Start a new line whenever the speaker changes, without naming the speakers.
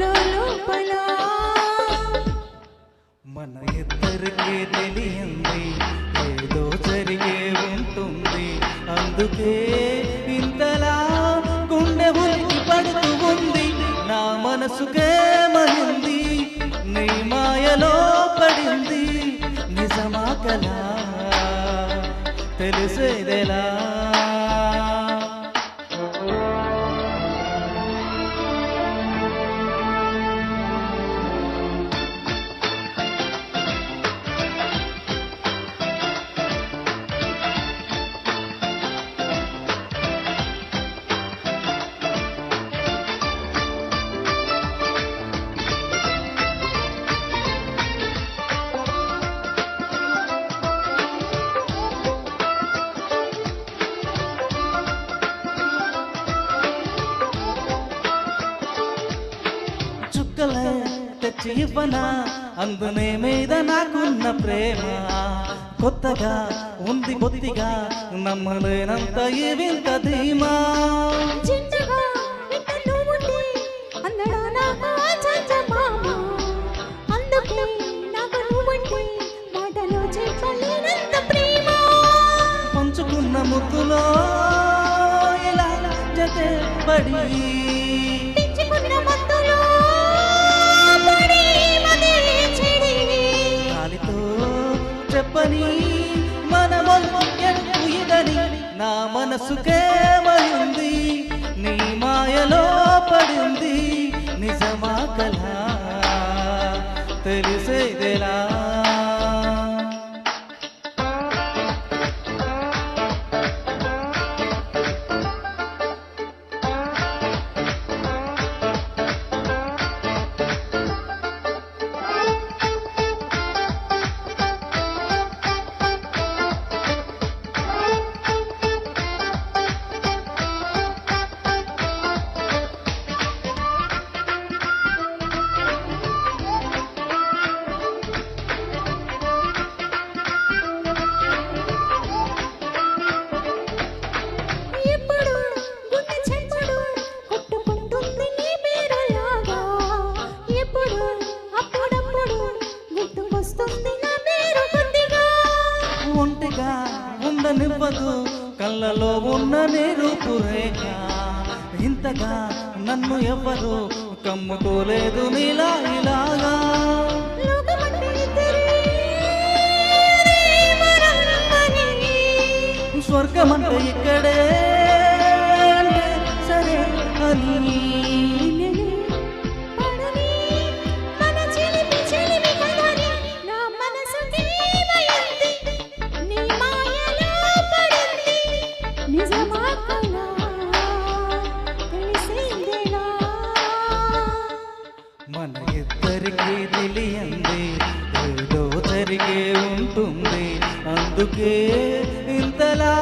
లోపల
మన ఇద్దరికీ తెలియంది ఏదో జరిగే ఉంటుంది అందుకే ఇంతలా గుండె ఉలికి పడుతూ ఉంది నా మనసుకేమనింది నీ మాయలో పడింది నిజమా కలా తెలిసేదెలా చుక్కలే తెచ్చి ఇవ్వనా అందునే మీద నాకున్న ప్రేమ కొత్తగా ఉంది కొద్దిగా నమ్మలేనంత ఈ వింత ధీమా
చింతగా ఇట్ట నువ్వుంటే అందడా నాకు చంచమామ అందుకే నాకు నువ్వంటే మాటలో చెప్పలేనంత ప్రేమ
పంచుకున్న ముద్దులో ఇలా జతే పడి
పెంచుకున్న మత్తులో పడి మదే చెడి
గాలితో చెప్పని మనమల్లు ఇదని నా మనసుకేమయింది నీ మాయలో పడింది నిజమా కలా తెలిసేదెలా
ఎప్పుడు గుండె చెప్పుడు కొట్టుకుంటుంది నీ పేరులాగా ఎప్పుడు అప్పుడప్పుడు గుర్తుకొస్తుంది నా పేరు కొద్దిగా
ఒంటిగా ఉండనివ్వదు కళ్ళలో ఉన్న నీరు రేఖ ఇంతగా నన్ను ఎవ్వరు కమ్ముకోలేదు నీలా ఇలాగా
లోకమంటే ఇద్దరే మరమ్మని
స్వర్గమంటే ఇక్కడే అంటే సరే అని
పడని మన చిలిపి కథని నా మనసుకేమయింది నీ మాయలో పడింది నిజమా కలా తెలిసిందేనా
మన ఇద్దరికీ తెలియంది ఏదో జరిగే ఉంటుంది అందుకే ఇంతలా